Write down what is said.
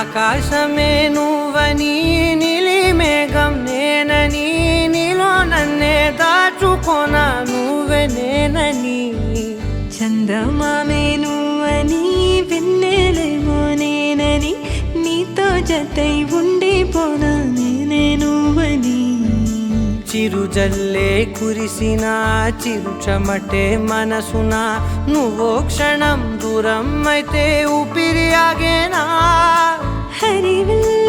ఆకాశమే నువ్వని నీలి మేఘం నేనని నీలో నన్నే దాచుకోనా నువ్వే నేనని చందమామే నువ్వని వెన్నెలేమో నేనని నీతో జతై ఉండిపోనా నేనే నువ్వని చిరుజల్లే కురిసిన చిరు చెమటే మనసున నువ్వో క్షణం దూరం అయితే ఊపిరి ఆగేనా హరివిల్